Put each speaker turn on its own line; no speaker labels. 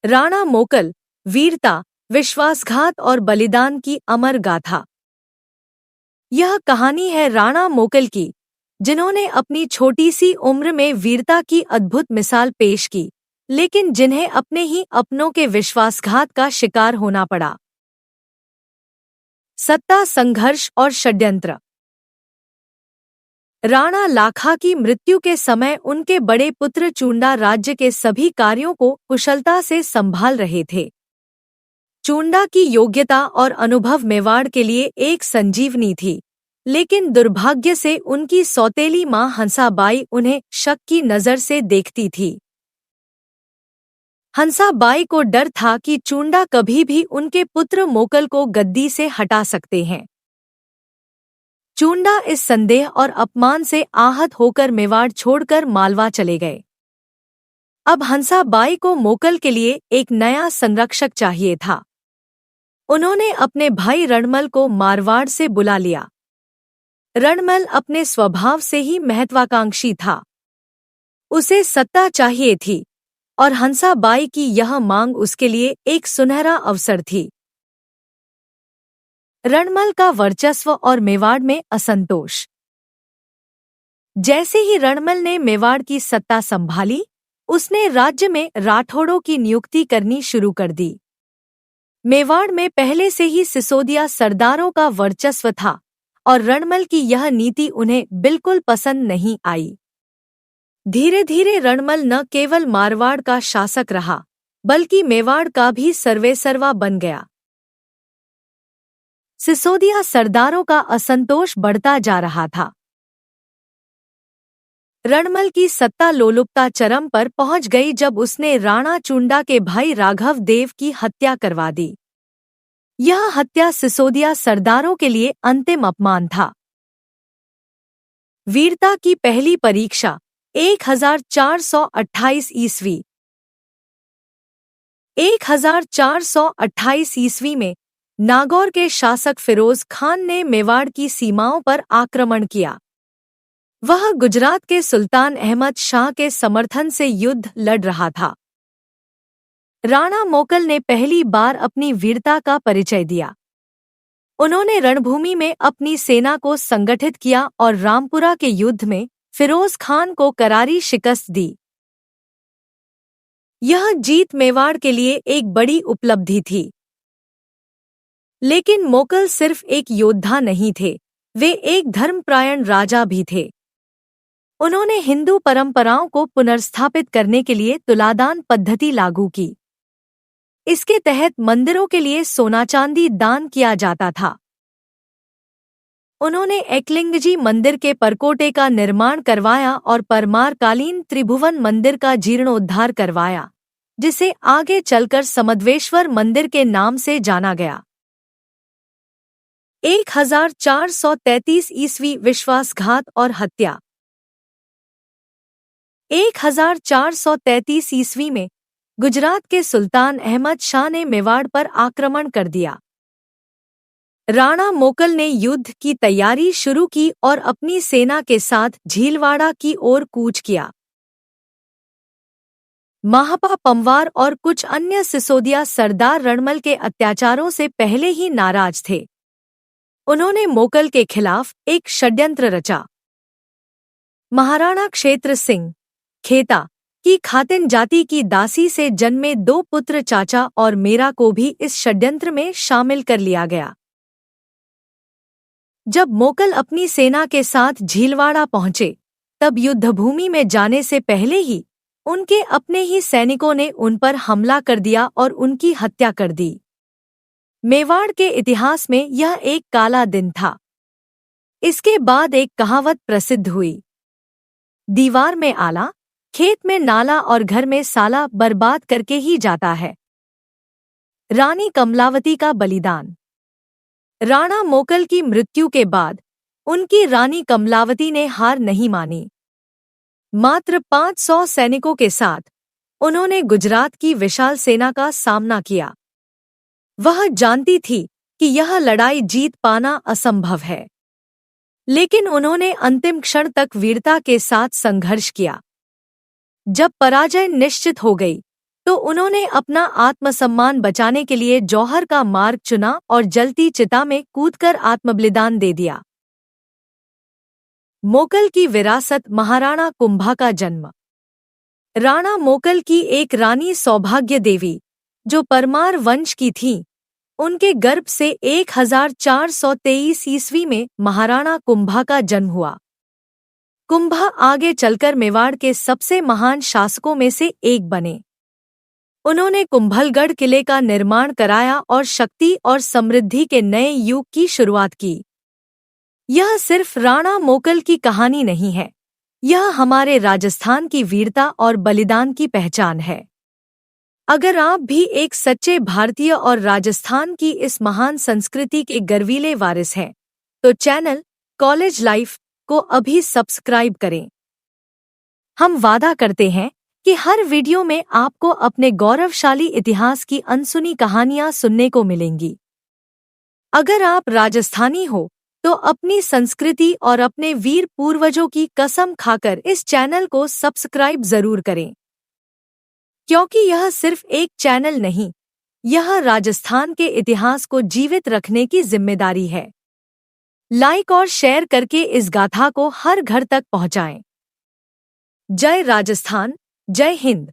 राणा मोकल, वीरता, विश्वासघात और बलिदान की अमर गाथा। यह कहानी है राणा मोकल की, जिन्होंने अपनी छोटी सी उम्र में वीरता की अद्भुत मिसाल पेश की, लेकिन जिन्हें अपने ही अपनों के विश्वासघात का शिकार होना पड़ा। सत्ता, संघर्ष और षड्यंत्र। राणा लाखा की मृत्यु के समय उनके बड़े पुत्र चूंडा राज्य के सभी कार्यों को कुशलता से संभाल रहे थे। चूंडा की योग्यता और अनुभव मेवाड़ के लिए एक संजीवनी थी, लेकिन दुर्भाग्य से उनकी सौतेली मां हंसाबाई उन्हें शक की नजर से देखती थी। हंसाबाई को डर था कि चूंडा कभी भी उनके पुत्र मोकल को गद्दी से हटा सकते हैं। चूंडा इस संदेह और अपमान से आहत होकर मेवाड़ छोड़कर मालवा चले गए। अब हंसाबाई को मोकल के लिए एक नया संरक्षक चाहिए था। उन्होंने अपने भाई रणमल को मारवाड़ से बुला लिया। रणमल अपने स्वभाव से ही महत्वाकांक्षी था। उसे सत्ता चाहिए थी, और हंसाबाई की यह मांग उसके लिए एक सुनहरा अवसर थी। रणमल का वर्चस्व और मेवाड़ में असंतोष। जैसे ही रणमल ने मेवाड़ की सत्ता संभाली, उसने राज्य में राठौड़ों की नियुक्ति करनी शुरू कर दी। मेवाड़ में पहले से ही सिसोदिया सरदारों का वर्चस्व था, और रणमल की यह नीति उन्हें बिल्कुल पसंद नहीं आई। धीरे धीरे रणमल न केवल मारवाड़ का शासक रहा, बल्कि मेवाड़ का भी सर्वेसर्वा बन गया। सिसोदिया सरदारों का असंतोष बढ़ता जा रहा था। रणमल की सत्ता लोलुपता चरम पर पहुंच गई जब उसने राणा चूंडा के भाई राघव देव की हत्या करवा दी। यह हत्या सिसोदिया सरदारों के लिए अंतिम अपमान था। वीरता की पहली परीक्षा 1428 ईस्वी। 1428 ईस्वी में नागौर के शासक फिरोज खान ने मेवाड़ की सीमाओं पर आक्रमण किया। वह गुजरात के सुल्तान अहमद शाह के समर्थन से युद्ध लड़ रहा था। राणा मोकल ने पहली बार अपनी वीरता का परिचय दिया। उन्होंने रणभूमि में अपनी सेना को संगठित किया और रामपुरा के युद्ध में फिरोज खान को करारी शिकस्त दी। यह जीत मेवाड़ के लिए एक बड़ी उपलब्धि थी। लेकिन मोकल सिर्फ एक योद्धा नहीं थे, वे एक धर्मपरायण राजा भी थे। उन्होंने हिंदू परंपराओं को पुनर्स्थापित करने के लिए तुलादान पद्धति लागू की। इसके तहत मंदिरों के लिए सोना चांदी दान किया जाता था। उन्होंने एकलिंगजी मंदिर के परकोटे का निर्माण करवाया और परमारकालीन त्रिभुवन मंदिर का जीर्णोद्धार करवाया, जिसे आगे चलकर समद्वेश्वर मंदिर के नाम से जाना गया। 1433 ईस्वी विश्वासघात और हत्या। 1433 ईस्वी में गुजरात के सुल्तान अहमद शाह ने मेवाड़ पर आक्रमण कर दिया। राणा मोकल ने युद्ध की तैयारी शुरू की और अपनी सेना के साथ झीलवाड़ा की ओर कूच किया। महापा पंवार और कुछ अन्य सिसोदिया सरदार रणमल के अत्याचारों से पहले ही नाराज थे। उन्होंने मोकल के खिलाफ एक षड्यंत्र रचा। महाराणा क्षेत्र सिंह, खेता की खातिन जाति की दासी से जन्मे 2 पुत्र चाचा और मेरा को भी इस षड्यंत्र में शामिल कर लिया गया। जब मोकल अपनी सेना के साथ झीलवाड़ा पहुंचे, तब युद्धभूमि में जाने से पहले ही उनके अपने ही सैनिकों ने उन पर हमला कर दिया और उनकी हत्या कर दी। मेवाड़ के इतिहास में यह एक काला दिन था। इसके बाद एक कहावत प्रसिद्ध हुई, दीवार में आला, खेत में नाला और घर में साला बर्बाद करके ही जाता है। रानी कमलावती का बलिदान। राणा मोकल की मृत्यु के बाद उनकी रानी कमलावती ने हार नहीं मानी। मात्र 500 सैनिकों के साथ उन्होंने गुजरात की विशाल सेना का सामना किया। वह जानती थी कि यह लड़ाई जीत पाना असंभव है, लेकिन उन्होंने अंतिम क्षण तक वीरता के साथ संघर्ष किया। जब पराजय निश्चित हो गई, तो उन्होंने अपना आत्मसम्मान बचाने के लिए जौहर का मार्ग चुना और जलती चिता में कूदकर आत्मबलिदान दे दिया। मोकल की विरासत। महाराणा कुंभा का जन्म। राणा मोकल की एक रानी सौभाग्य देवी, जो परमार वंश की थी, उनके गर्भ से 1423 ईस्वी में महाराणा कुंभा का जन्म हुआ। कुंभा आगे चलकर मेवाड़ के सबसे महान शासकों में से एक बने। उन्होंने कुंभलगढ़ किले का निर्माण कराया और शक्ति और समृद्धि के नए युग की शुरुआत की। यह सिर्फ राणा मोकल की कहानी नहीं है, यह हमारे राजस्थान की वीरता और बलिदान की पहचान है। अगर आप भी एक सच्चे भारतीय और राजस्थान की इस महान संस्कृति के गर्वीले वारिस हैं, तो चैनल कॉलेज लाइफ को अभी सब्सक्राइब करें। हम वादा करते हैं कि हर वीडियो में आपको अपने गौरवशाली इतिहास की अनसुनी कहानियां सुनने को मिलेंगी। अगर आप राजस्थानी हो तो अपनी संस्कृति और अपने वीर पूर्वजों की कसम खाकर इस चैनल को सब्सक्राइब जरूर करें, क्योंकि यह सिर्फ एक चैनल नहीं, यह राजस्थान के इतिहास को जीवित रखने की जिम्मेदारी है। लाइक और शेयर करके इस गाथा को हर घर तक पहुंचाएं। जय राजस्थान, जय हिंद।